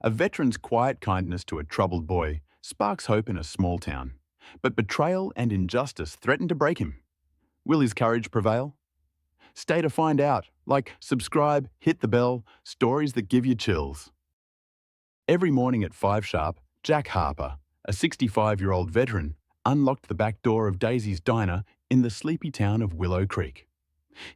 A veteran's quiet kindness to a troubled boy sparks hope in a small town. But betrayal and injustice threaten to break him. Will his courage prevail? Stay to find out. Like, subscribe, hit the bell, stories that give you chills. Every morning at 5 sharp, Jack Harper, a 65-year-old veteran, unlocked the back door of Daisy's Diner in the sleepy town of Willow Creek.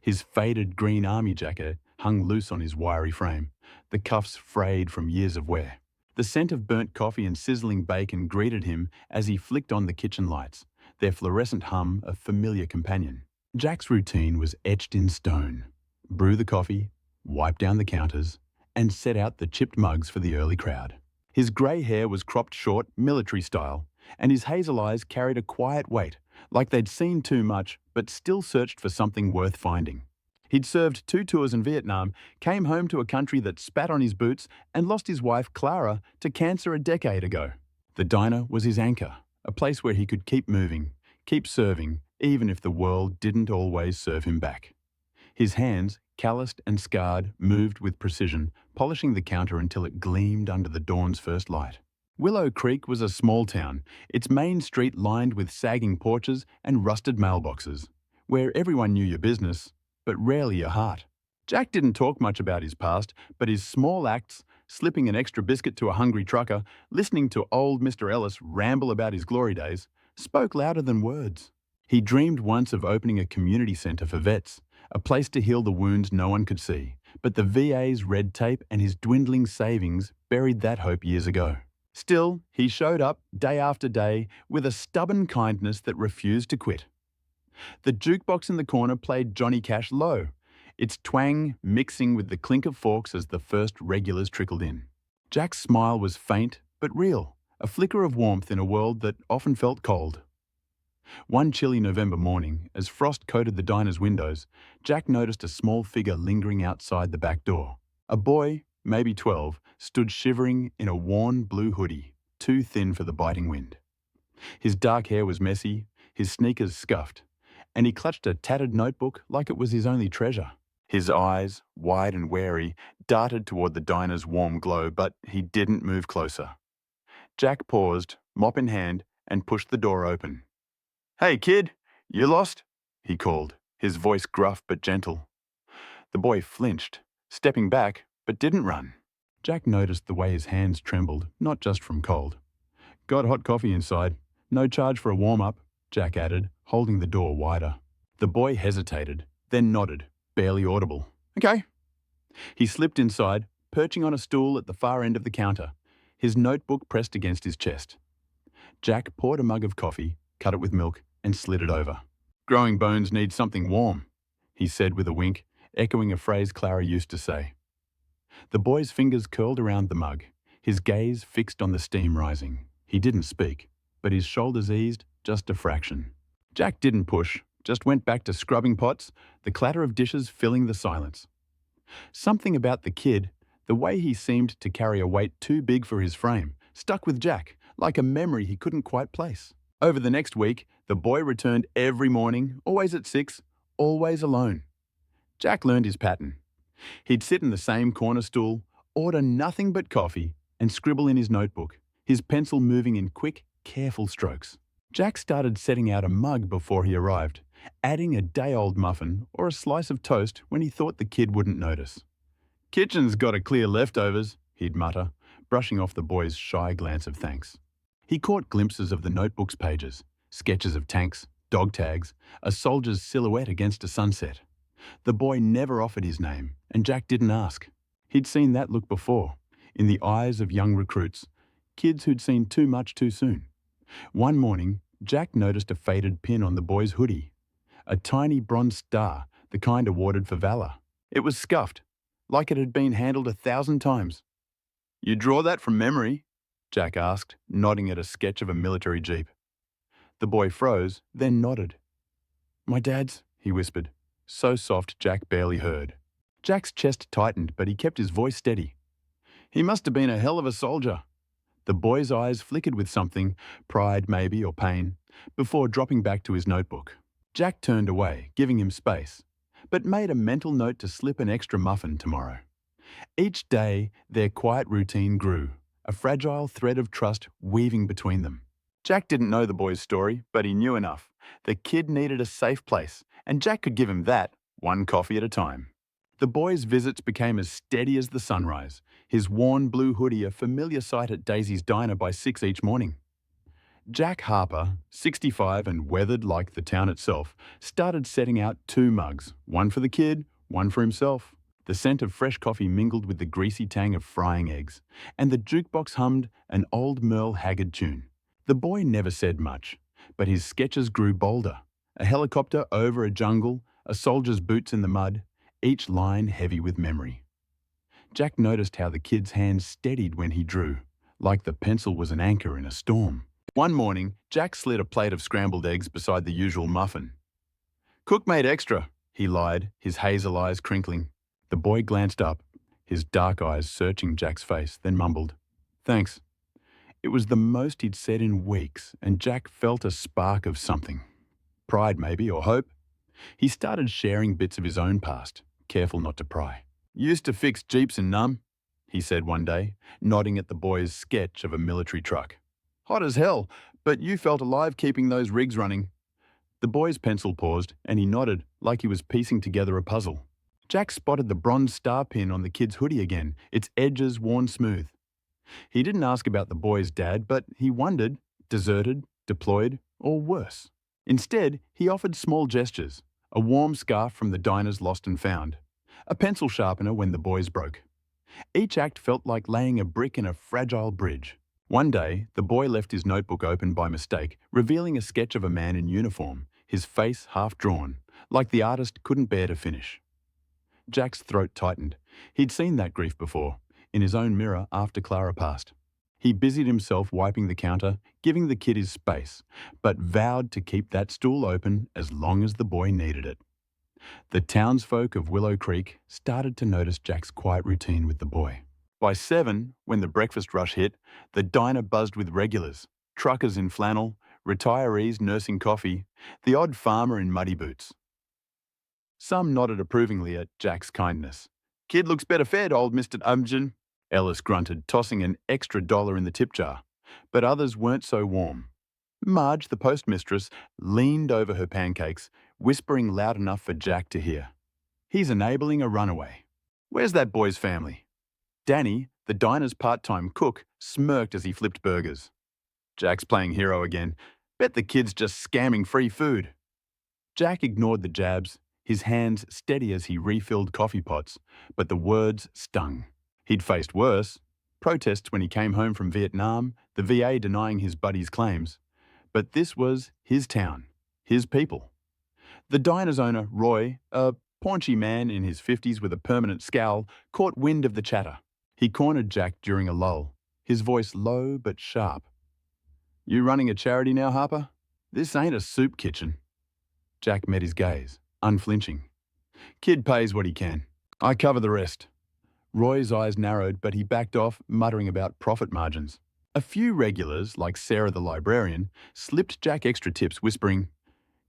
His faded green army jacket hung loose on his wiry frame, the cuffs frayed from years of wear. The scent of burnt coffee and sizzling bacon greeted him as he flicked on the kitchen lights, their fluorescent hum a familiar companion. Jack's routine was etched in stone. Brew the coffee, wipe down the counters, and set out the chipped mugs for the early crowd. His grey hair was cropped short, military style, and his hazel eyes carried a quiet weight, like they'd seen too much but still searched for something worth finding. He'd served 2 tours in Vietnam, came home to a country that spat on his boots, and lost his wife, Clara, to cancer a decade ago. The diner was his anchor, a place where he could keep moving, keep serving, even if the world didn't always serve him back. His hands, calloused and scarred, moved with precision, polishing the counter until it gleamed under the dawn's first light. Willow Creek was a small town, its main street lined with sagging porches and rusted mailboxes, where everyone knew your business, but rarely your heart. Jack didn't talk much about his past, but his small acts, slipping an extra biscuit to a hungry trucker, listening to old Mr. Ellis ramble about his glory days, spoke louder than words. He dreamed once of opening a community centre for vets, a place to heal the wounds no one could see, but the VA's red tape and his dwindling savings buried that hope years ago. Still, he showed up day after day with a stubborn kindness that refused to quit. The jukebox in the corner played Johnny Cash low, its twang mixing with the clink of forks as the first regulars trickled in. Jack's smile was faint but real, a flicker of warmth in a world that often felt cold. One chilly November morning, as frost coated the diner's windows, Jack noticed a small figure lingering outside the back door. A boy, maybe 12, stood shivering in a worn blue hoodie, too thin for the biting wind. His dark hair was messy, his sneakers scuffed, and he clutched a tattered notebook like it was his only treasure. His eyes, wide and wary, darted toward the diner's warm glow, but he didn't move closer. Jack paused, mop in hand, and pushed the door open. "Hey, kid, you lost?" he called, his voice gruff but gentle. The boy flinched, stepping back, but didn't run. Jack noticed the way his hands trembled, not just from cold. "Got hot coffee inside. No charge for a warm-up," Jack added, holding the door wider. The boy hesitated, then nodded, barely audible. "Okay." He slipped inside, perching on a stool at the far end of the counter, his notebook pressed against his chest. Jack poured a mug of coffee, cut it with milk, and slid it over. "Growing bones need something warm," he said with a wink, echoing a phrase Clara used to say. The boy's fingers curled around the mug, his gaze fixed on the steam rising. He didn't speak, but his shoulders eased just a fraction. Jack didn't push, just went back to scrubbing pots, the clatter of dishes filling the silence. Something about the kid, the way he seemed to carry a weight too big for his frame, stuck with Jack, like a memory he couldn't quite place. Over the next week, the boy returned every morning, always at 6, always alone. Jack learned his pattern. He'd sit in the same corner stool, order nothing but coffee, and scribble in his notebook, his pencil moving in quick, careful strokes. Jack started setting out a mug before he arrived, adding a day-old muffin or a slice of toast when he thought the kid wouldn't notice. "Kitchen's got to clear leftovers," he'd mutter, brushing off the boy's shy glance of thanks. He caught glimpses of the notebook's pages, sketches of tanks, dog tags, a soldier's silhouette against a sunset. The boy never offered his name, and Jack didn't ask. He'd seen that look before, in the eyes of young recruits, kids who'd seen too much too soon. One morning, Jack noticed a faded pin on the boy's hoodie, a tiny bronze star, the kind awarded for valor. It was scuffed, like it had been handled 1,000 times. "You draw that from memory?" Jack asked, nodding at a sketch of a military jeep. The boy froze, then nodded. "My dad's," he whispered, so soft Jack barely heard. Jack's chest tightened, but he kept his voice steady. "He must have been a hell of a soldier." The boy's eyes flickered with something, pride maybe or pain, before dropping back to his notebook. Jack turned away, giving him space, but made a mental note to slip an extra muffin tomorrow. Each day, their quiet routine grew. a fragile thread of trust weaving between them. Jack didn't know the boy's story, but he knew enough. The kid needed a safe place, and Jack could give him that, one coffee at a time. The boy's visits became as steady as the sunrise, his worn blue hoodie a familiar sight at Daisy's diner by 6 each morning. Jack Harper, 65 and weathered like the town itself, started setting out 2 mugs, one for the kid, one for himself. The scent of fresh coffee mingled with the greasy tang of frying eggs, and the jukebox hummed an old Merle Haggard tune. The boy never said much, but his sketches grew bolder. A helicopter over a jungle, a soldier's boots in the mud, each line heavy with memory. Jack noticed how the kid's hands steadied when he drew, like the pencil was an anchor in a storm. One morning, Jack slid a plate of scrambled eggs beside the usual muffin. "Cook made extra," he lied, his hazel eyes crinkling. The boy glanced up, his dark eyes searching Jack's face, then mumbled, "Thanks." It was the most he'd said in weeks, and Jack felt a spark of something. Pride, maybe, or hope. He started sharing bits of his own past, careful not to pry. "Used to fix Jeeps in Num," he said one day, nodding at the boy's sketch of a military truck. "Hot as hell, but you felt alive keeping those rigs running." The boy's pencil paused, and he nodded like he was piecing together a puzzle. Jack spotted the bronze star pin on the kid's hoodie again, its edges worn smooth. He didn't ask about the boy's dad, but he wondered, deserted, deployed, or worse. Instead, he offered small gestures, a warm scarf from the diner's lost and found, a pencil sharpener when the boys broke. Each act felt like laying a brick in a fragile bridge. One day, the boy left his notebook open by mistake, revealing a sketch of a man in uniform, his face half drawn, like the artist couldn't bear to finish. Jack's throat tightened. He'd seen that grief before, in his own mirror after Clara passed. He busied himself wiping the counter, giving the kid his space, but vowed to keep that stool open as long as the boy needed it. The townsfolk of Willow Creek started to notice Jack's quiet routine with the boy. By 7, when the breakfast rush hit, the diner buzzed with regulars, truckers in flannel, retirees nursing coffee, the odd farmer in muddy boots. Some nodded approvingly at Jack's kindness. "Kid looks better fed, old Mr. Umgen," Ellis grunted, tossing an extra $1 in the tip jar. But others weren't so warm. Marge, the postmistress, leaned over her pancakes, whispering loud enough for Jack to hear. "He's enabling a runaway. Where's that boy's family?" Danny, the diner's part-time cook, smirked as he flipped burgers. "Jack's playing hero again. Bet the kid's just scamming free food." Jack ignored the jabs, his hands steady as he refilled coffee pots, but the words stung. He'd faced worse. Protests when he came home from Vietnam, the VA denying his buddy's claims. But this was his town, his people. The diner's owner, Roy, a paunchy man in his 50s with a permanent scowl, caught wind of the chatter. He cornered Jack during a lull, his voice low but sharp. "You running a charity now, Harper? This ain't a soup kitchen." Jack met his gaze, unflinching. "Kid pays what he can. I cover the rest." Roy's eyes narrowed, but he backed off, muttering about profit margins. A few regulars, like Sarah the librarian, slipped Jack extra tips, whispering,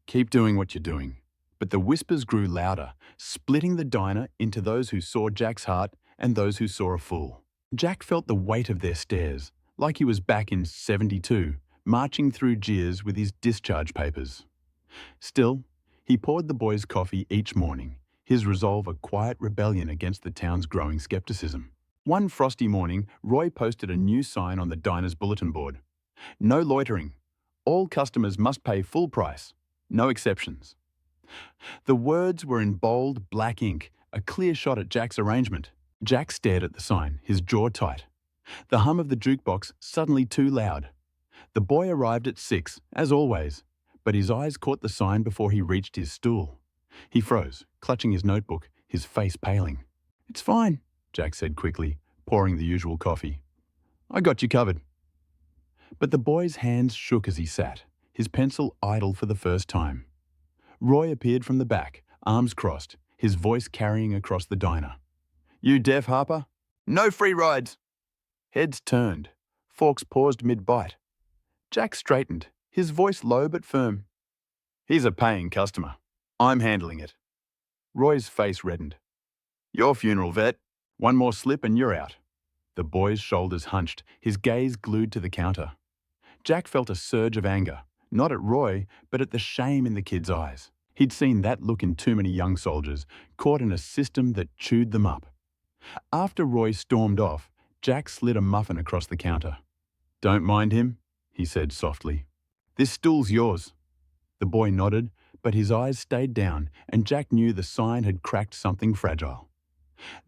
"Keep doing what you're doing." But the whispers grew louder, splitting the diner into those who saw Jack's heart and those who saw a fool. Jack felt the weight of their stares, like he was back in 72, marching through jeers with his discharge papers. Still, he poured the boys coffee each morning, his resolve a quiet rebellion against the town's growing skepticism. One frosty morning, Roy posted a new sign on the diner's bulletin board. "No loitering. All customers must pay full price. No exceptions." The words were in bold black ink, a clear shot at Jack's arrangement. Jack stared at the sign, his jaw tight. The hum of the jukebox suddenly too loud. The boy arrived at 6, as always, but his eyes caught the sign before he reached his stool. He froze, clutching his notebook, his face paling. "It's fine," Jack said quickly, pouring the usual coffee. "I got you covered." But the boy's hands shook as he sat, his pencil idle for the first time. Roy appeared from the back, arms crossed, his voice carrying across the diner. "You deaf, Harper? No free rides!" Heads turned. Forks paused mid-bite. Jack straightened, his voice low but firm. "He's a paying customer. I'm handling it." Roy's face reddened. "Your funeral, vet. One more slip and you're out." The boy's shoulders hunched, his gaze glued to the counter. Jack felt a surge of anger, not at Roy, but at the shame in the kid's eyes. He'd seen that look in too many young soldiers, caught in a system that chewed them up. After Roy stormed off, Jack slid a muffin across the counter. "Don't mind him," he said softly. "This stool's yours." The boy nodded, but his eyes stayed down, and Jack knew the sign had cracked something fragile.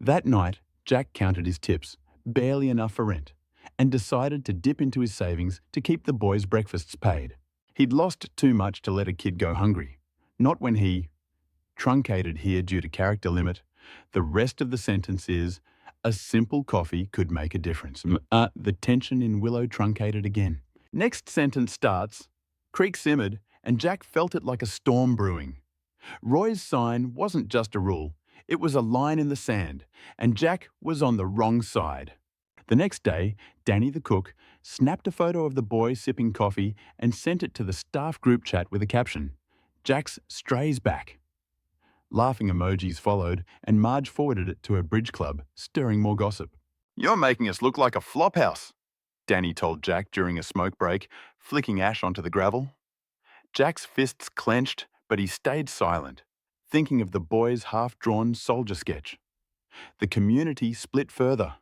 That night, Jack counted his tips, barely enough for rent, and decided to dip into his savings to keep the boys' breakfasts paid. He'd lost too much to let a kid go hungry. Not when he, truncated here due to character limit, the rest of the sentence is, a simple coffee could make a difference. The tension in Willow truncated again. Next sentence starts, creek simmered, and Jack felt it like a storm brewing. Roy's sign wasn't just a rule, it was a line in the sand, and Jack was on the wrong side. The next day, Danny the cook snapped a photo of the boy sipping coffee and sent it to the staff group chat with a caption, "Jack's strays back." Laughing emojis followed, and Marge forwarded it to her bridge club, stirring more gossip. "You're making us look like a flophouse," Danny told Jack during a smoke break, flicking ash onto the gravel. Jack's fists clenched, but he stayed silent, thinking of the boy's half-drawn soldier sketch. The community split further.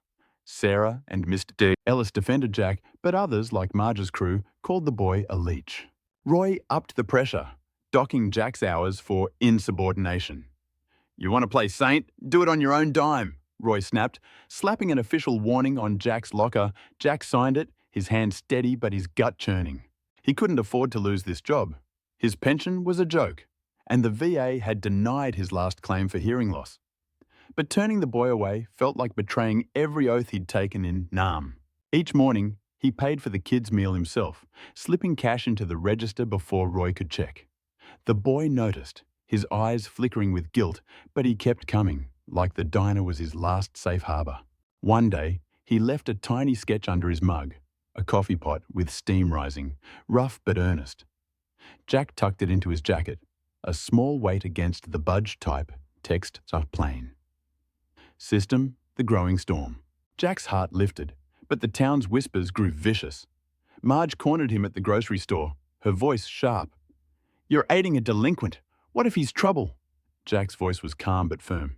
Sarah and Mr. D. Ellis defended Jack, but others, like Marge's crew, called the boy a leech. Roy upped the pressure, docking Jack's hours for insubordination. "You want to play saint? Do it on your own dime," Roy snapped, slapping an official warning on Jack's locker. Jack signed it, his hand steady but his gut churning. He couldn't afford to lose this job. His pension was a joke, and the VA had denied his last claim for hearing loss. But turning the boy away felt like betraying every oath he'd taken in Nam. Each morning, he paid for the kid's meal himself, slipping cash into the register before Roy could check. The boy noticed, his eyes flickering with guilt, but he kept coming, like the diner was his last safe harbour. One day, he left a tiny sketch under his mug, a coffee pot with steam rising, rough but earnest. Jack tucked it into his jacket, a small weight against the budge type, text plain. System, the growing storm. Jack's heart lifted, but the town's whispers grew vicious. Marge cornered him at the grocery store, her voice sharp. "You're aiding a delinquent. What if he's trouble?" Jack's voice was calm but firm.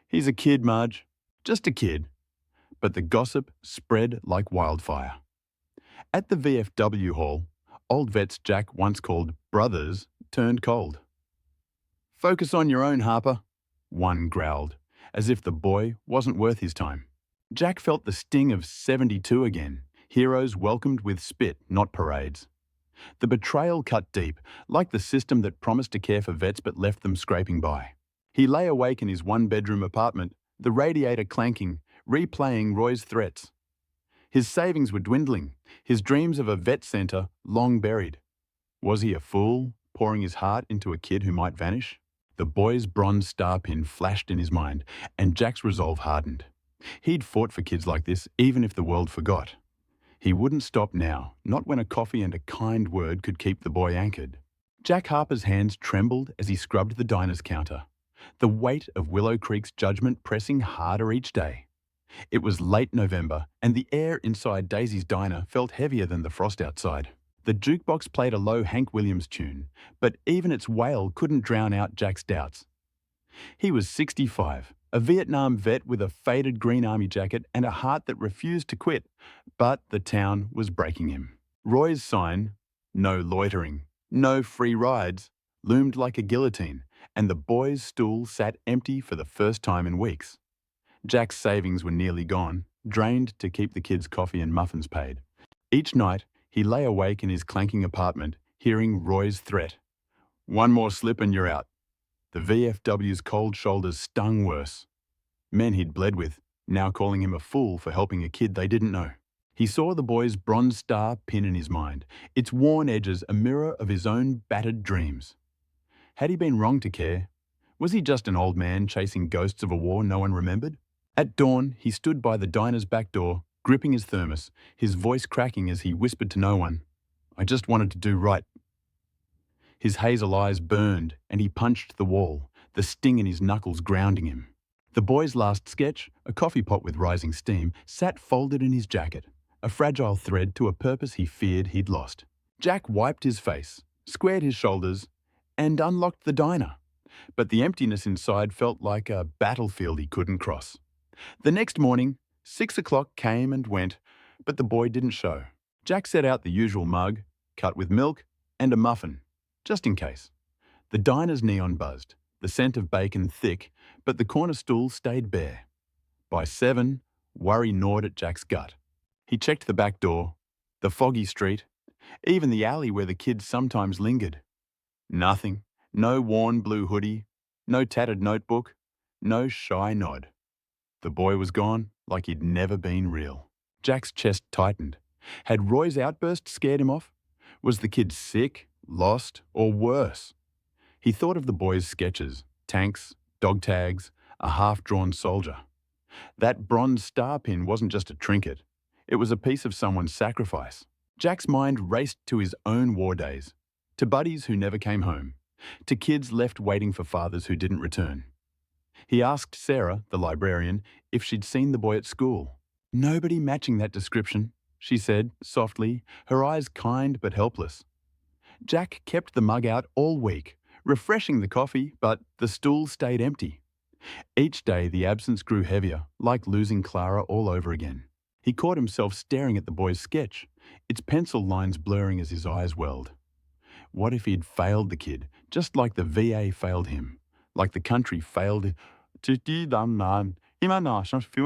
"He's a kid, Marge. Just a kid." But the gossip spread like wildfire. At the VFW hall, old vets Jack once called brothers turned cold. "Focus on your own, Harper," one growled, as if the boy wasn't worth his time. Jack felt the sting of 72 again, heroes welcomed with spit, not parades. The betrayal cut deep, like the system that promised to care for vets but left them scraping by. He lay awake in his one-bedroom apartment, the radiator clanking, replaying Roy's threats. His savings were dwindling, his dreams of a vet centre long buried. Was he a fool, pouring his heart into a kid who might vanish? The boy's bronze star pin flashed in his mind, and Jack's resolve hardened. He'd fought for kids like this, even if the world forgot. He wouldn't stop now, not when a coffee and a kind word could keep the boy anchored. Jack Harper's hands trembled as he scrubbed the diner's counter, the weight of Willow Creek's judgment pressing harder each day. It was late November, and the air inside Daisy's diner felt heavier than the frost outside. The jukebox played a low Hank Williams tune, but even its wail couldn't drown out Jack's doubts. He was 65, a Vietnam vet with a faded green army jacket and a heart that refused to quit, but the town was breaking him. Roy's sign, "No loitering, no free rides," loomed like a guillotine, and the boy's stool sat empty for the first time in weeks. Jack's savings were nearly gone, drained to keep the kids' coffee and muffins paid. Each night, he lay awake in his clanking apartment, hearing Roy's threat. "One more slip and you're out." The VFW's cold shoulders stung worse. Men he'd bled with, now calling him a fool for helping a kid they didn't know. He saw the boy's bronze star pin in his mind, its worn edges a mirror of his own battered dreams. Had he been wrong to care? Was he just an old man chasing ghosts of a war no one remembered? At dawn, he stood by the diner's back door, gripping his thermos, his voice cracking as he whispered to no one, "I just wanted to do right." His hazel eyes burned, and he punched the wall, the sting in his knuckles grounding him. The boy's last sketch, a coffee pot with rising steam, sat folded in his jacket, a fragile thread to a purpose he feared he'd lost. Jack wiped his face, squared his shoulders, and unlocked the diner. But the emptiness inside felt like a battlefield he couldn't cross. The next morning, 6 o'clock came and went, but the boy didn't show. Jack set out the usual mug, cut with milk, and a muffin, just in case. The diner's neon buzzed, the scent of bacon thick, but the corner stool stayed bare. By 7, worry gnawed at Jack's gut. He checked the back door, the foggy street, even the alley where the kids sometimes lingered. Nothing. No worn blue hoodie, no tattered notebook, no shy nod. The boy was gone like he'd never been real. Jack's chest tightened. Had Roy's outburst scared him off? Was the kid sick, lost, or worse? He thought of the boy's sketches, tanks, dog tags, a half-drawn soldier. That bronze star pin wasn't just a trinket. It was a piece of someone's sacrifice. Jack's mind raced to his own war days, to buddies who never came home, to kids left waiting for fathers who didn't return. He asked Sarah, the librarian, if she'd seen the boy at school. "Nobody matching that description," she said, softly, her eyes kind but helpless. Jack kept the mug out all week, refreshing the coffee, but the stool stayed empty. Each day the absence grew heavier, like losing Clara all over again. He caught himself staring at the boy's sketch, its pencil lines blurring as his eyes welled. What if he'd failed the kid, just like the VA failed him, like the country failed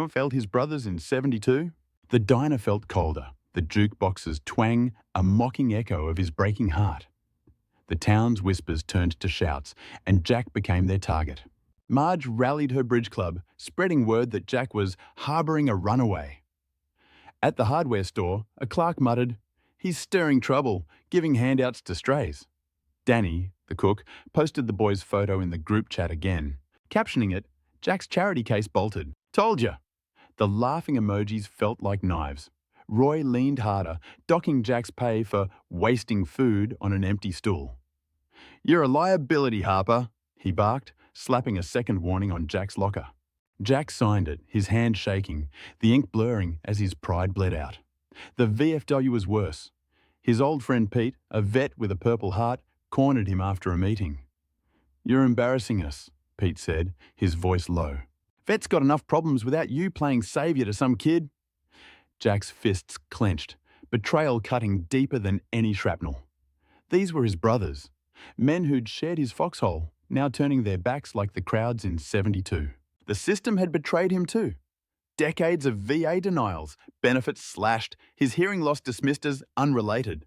failed his brothers in 72? The diner felt colder, the jukebox's twang a mocking echo of his breaking heart. The town's whispers turned to shouts, and Jack became their target. Marge rallied her bridge club, spreading word that Jack was harbouring a runaway. At the hardware store, a clerk muttered, "He's stirring trouble, giving handouts to strays." Danny, the cook, posted the boy's photo in the group chat again. Captioning it, "Jack's charity case bolted. Told ya." The laughing emojis felt like knives. Roy leaned harder, docking Jack's pay for wasting food on an empty stool. "You're a liability, Harper," he barked, slapping a second warning on Jack's locker. Jack signed it, his hand shaking, the ink blurring as his pride bled out. The VFW was worse. His old friend Pete, a vet with a purple heart, cornered him after a meeting. "You're embarrassing us," Pete said, his voice low. "Vet's got enough problems without you playing saviour to some kid." Jack's fists clenched, betrayal cutting deeper than any shrapnel. These were his brothers, men who'd shared his foxhole, now turning their backs like the crowds in 72. The system had betrayed him too. Decades of VA denials, benefits slashed, his hearing loss dismissed as unrelated.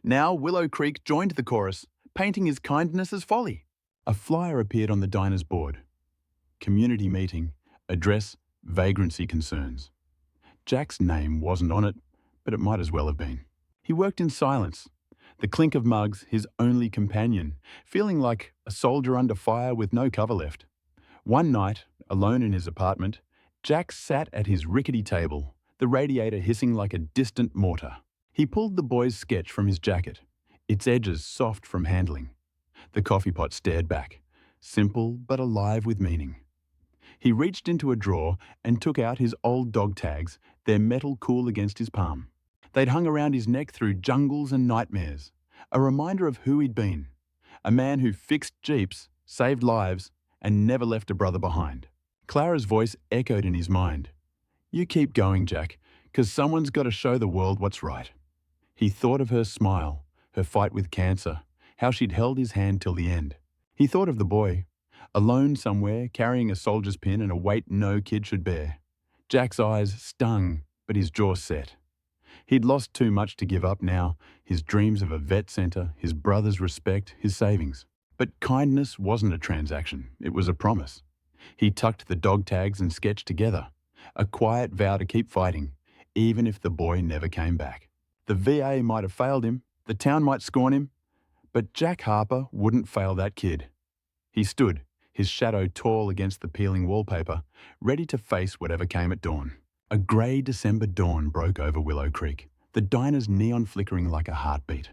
Now Willow Creek joined the chorus, painting his kindness as folly. A flyer appeared on the diner's board. Community meeting, address, vagrancy concerns. Jack's name wasn't on it, but it might as well have been. He worked in silence, the clink of mugs his only companion, feeling like a soldier under fire with no cover left. One night, alone in his apartment, Jack sat at his rickety table, the radiator hissing like a distant mortar. He pulled the boy's sketch from his jacket, its edges soft from handling. The coffee pot stared back, simple but alive with meaning. He reached into a drawer and took out his old dog tags, their metal cool against his palm. They'd hung around his neck through jungles and nightmares, a reminder of who he'd been, a man who fixed jeeps, saved lives, and never left a brother behind. Clara's voice echoed in his mind. "You keep going, Jack, 'cause someone's got to show the world what's right." He thought of her smile, her fight with cancer, how she'd held his hand till the end. He thought of the boy, alone somewhere, carrying a soldier's pin and a weight no kid should bear. Jack's eyes stung, but his jaw set. He'd lost too much to give up now, his dreams of a vet centre, his brother's respect, his savings. But kindness wasn't a transaction, it was a promise. He tucked the dog tags and sketch together, a quiet vow to keep fighting, even if the boy never came back. The VA might have failed him, the town might scorn him, but Jack Harper wouldn't fail that kid. He stood, his shadow tall against the peeling wallpaper, ready to face whatever came at dawn. A grey December dawn broke over Willow Creek, the diner's neon flickering like a heartbeat.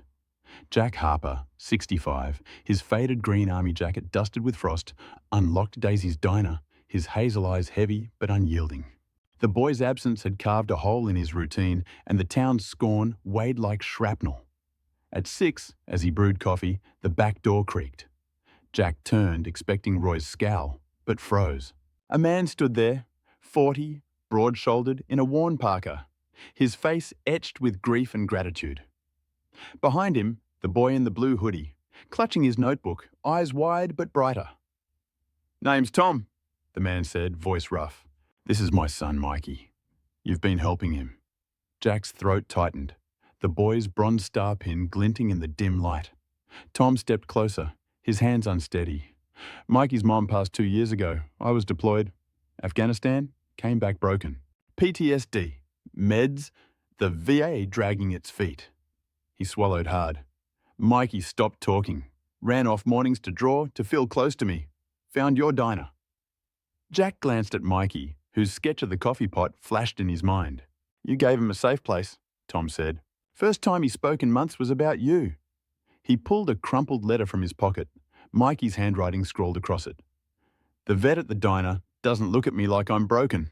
Jack Harper, 65, his faded green army jacket dusted with frost, unlocked Daisy's diner, his hazel eyes heavy but unyielding. The boy's absence had carved a hole in his routine, and the town's scorn weighed like shrapnel. At 6, as he brewed coffee, the back door creaked. Jack turned, expecting Roy's scowl, but froze. A man stood there, 40, broad-shouldered, in a worn parka, his face etched with grief and gratitude. Behind him, the boy in the blue hoodie, clutching his notebook, eyes wide but brighter. "Name's Tom," the man said, voice rough. "This is my son, Mikey. You've been helping him." Jack's throat tightened, the boy's bronze star pin glinting in the dim light. Tom stepped closer, his hands unsteady. "Mikey's mom passed 2 years ago. I was deployed. Afghanistan, came back broken. PTSD, meds, the VA dragging its feet." He swallowed hard. "Mikey stopped talking, ran off mornings to draw, to feel close to me. Found your diner." Jack glanced at Mikey, whose sketch of the coffee pot flashed in his mind. "You gave him a safe place," Tom said. "First time he spoke in months was about you." He pulled a crumpled letter from his pocket. Mikey's handwriting scrawled across it. "The vet at the diner doesn't look at me like I'm broken."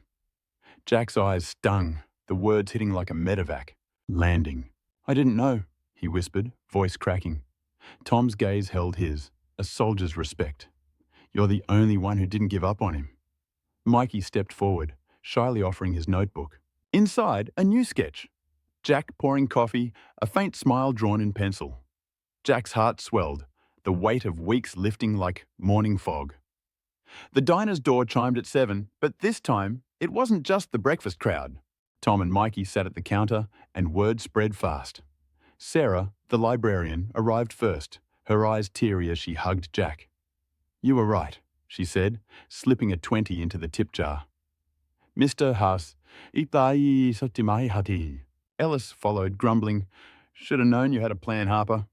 Jack's eyes stung, the words hitting like a medevac. "Landing. I didn't know," he whispered, voice cracking. Tom's gaze held his, a soldier's respect. "You're the only one who didn't give up on him." Mikey stepped forward, shyly offering his notebook. Inside, a new sketch. Jack pouring coffee, a faint smile drawn in pencil. Jack's heart swelled, the weight of weeks lifting like morning fog. The diner's door chimed at 7, but this time, it wasn't just the breakfast crowd. Tom and Mikey sat at the counter, and word spread fast. Sarah, the librarian, arrived first, her eyes teary as she hugged Jack. "You were right," she said, slipping a 20 into the tip jar. "Mr. Haas, itai sotimai hati." Ellis followed, grumbling, "Should have known you had a plan, Harper."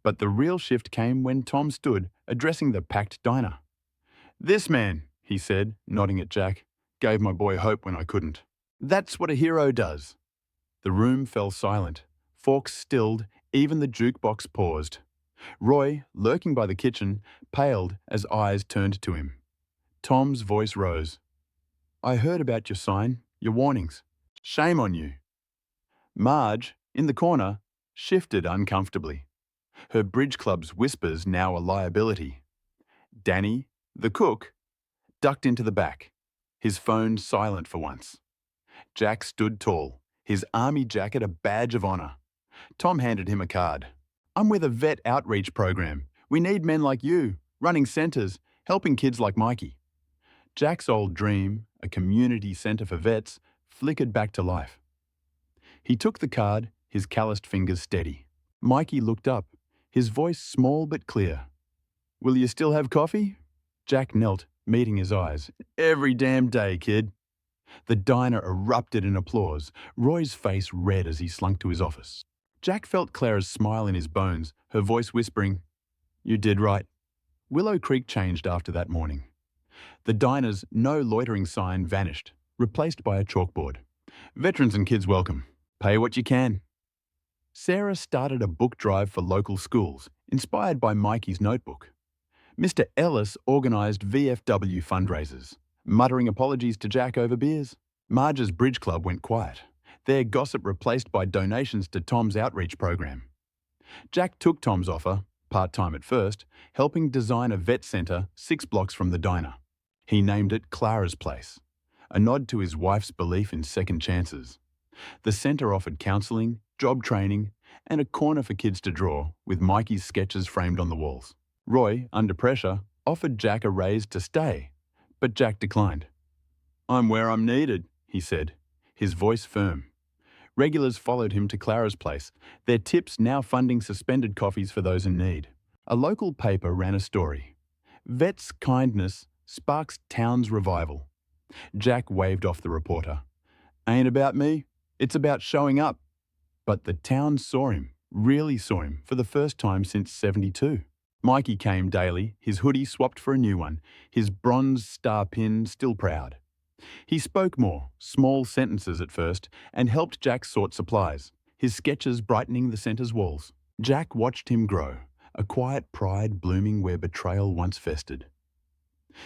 But the real shift came when Tom stood, addressing the packed diner. "This man," he said, nodding at Jack, "gave my boy hope when I couldn't. That's what a hero does." The room fell silent. Forks stilled, even the jukebox paused. Roy, lurking by the kitchen, paled as eyes turned to him. Tom's voice rose. "I heard about your sign, your warnings. Shame on you." Marge, in the corner, shifted uncomfortably. Her bridge club's whispers now a liability. Danny, the cook, ducked into the back, his phone silent for once. Jack stood tall, his army jacket a badge of honor. Tom handed him a card. "I'm with a vet outreach program. We need men like you, running centers, helping kids like Mikey." Jack's old dream, a community center for vets, flickered back to life. He took the card, his calloused fingers steady. Mikey looked up, his voice small but clear. "Will you still have coffee?" Jack knelt, meeting his eyes. "Every damn day, kid." The diner erupted in applause, Roy's face red as he slunk to his office. Jack felt Clara's smile in his bones, her voice whispering, "You did right." Willow Creek changed after that morning. The diner's no loitering sign vanished, replaced by a chalkboard. "Veterans and kids welcome. Pay what you can." Sarah started a book drive for local schools, inspired by Mikey's notebook. Mr. Ellis organised VFW fundraisers, muttering apologies to Jack over beers. Marge's bridge club went quiet, their gossip replaced by donations to Tom's outreach program. Jack took Tom's offer, part-time at first, helping design a vet centre 6 blocks from the diner. He named it Clara's Place, a nod to his wife's belief in second chances. The centre offered counselling, job training, and a corner for kids to draw, with Mikey's sketches framed on the walls. Roy, under pressure, offered Jack a raise to stay, but Jack declined. "I'm where I'm needed," he said, his voice firm. Regulars followed him to Clara's Place, their tips now funding suspended coffees for those in need. A local paper ran a story. "Vets' kindness sparks town's revival." Jack waved off the reporter. "Ain't about me, it's about showing up." But the town saw him, really saw him, for the first time since '72. Mikey came daily, his hoodie swapped for a new one, his bronze star pin still proud. He spoke more, small sentences at first, and helped Jack sort supplies, his sketches brightening the centre's walls. Jack watched him grow, a quiet pride blooming where betrayal once festered.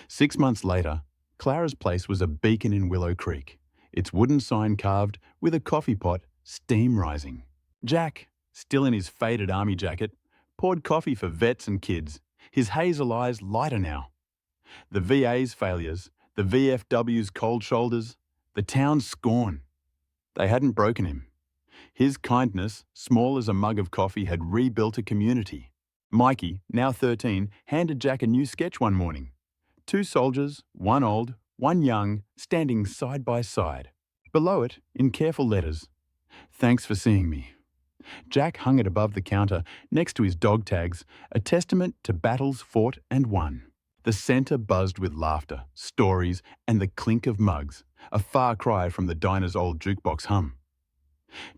6 months later, Clara's place was a beacon in Willow Creek, its wooden sign carved with a coffee pot, steam rising. Jack, still in his faded army jacket, poured coffee for vets and kids, his hazel eyes lighter now. The VA's failures, the VFW's cold shoulders, the town's scorn. They hadn't broken him. His kindness, small as a mug of coffee, had rebuilt a community. Mikey, now 13, handed Jack a new sketch one morning. 2 soldiers, one old, one young, standing side by side. Below it, in careful letters, "Thanks for seeing me." Jack hung it above the counter, next to his dog tags, a testament to battles fought and won. The centre buzzed with laughter, stories, and the clink of mugs, a far cry from the diner's old jukebox hum.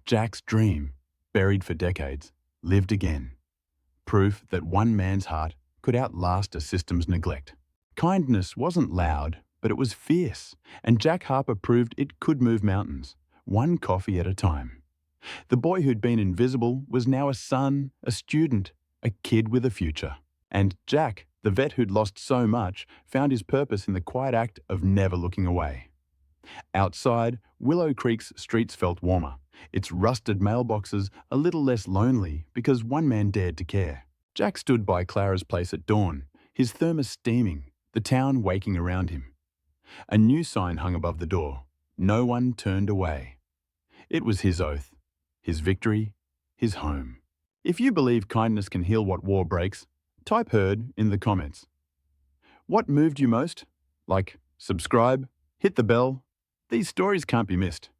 Jack's dream, buried for decades, lived again. Proof that one man's heart could outlast a system's neglect. Kindness wasn't loud, but it was fierce, and Jack Harper proved it could move mountains, one coffee at a time. The boy who'd been invisible was now a son, a student, a kid with a future. And Jack, the vet who'd lost so much, found his purpose in the quiet act of never looking away. Outside, Willow Creek's streets felt warmer, its rusted mailboxes a little less lonely because one man dared to care. Jack stood by Clara's place at dawn, his thermos steaming, the town waking around him. A new sign hung above the door. No one turned away. It was his oath, his victory, his home. If you believe kindness can heal what war breaks, type "heard" in the comments. What moved you most? Like, subscribe, hit the bell. These stories can't be missed.